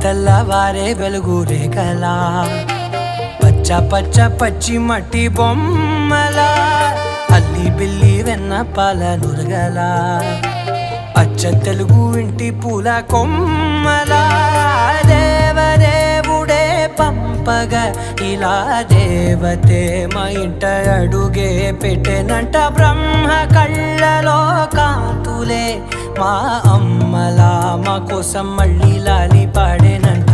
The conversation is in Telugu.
తెల్లవారే వెలుగు రేఖలా పచ్చ పచ్చ పచ్చి మట్టి బొమ్మలా అల్లి బిల్లి వెన్న పాల నురగలా అచ్చ తెలుగు ఇంటి పూల కొమ్మలా దేవదేవుడే పంపగా ఇలా దేవతే మా ఇంట అడుగే పెట్టెనంట బ్రహ్మ కళ్ళలో కాంతులే మా అమ్మలా మా కోసం మళ్ళీ లాలి పాడేనంట.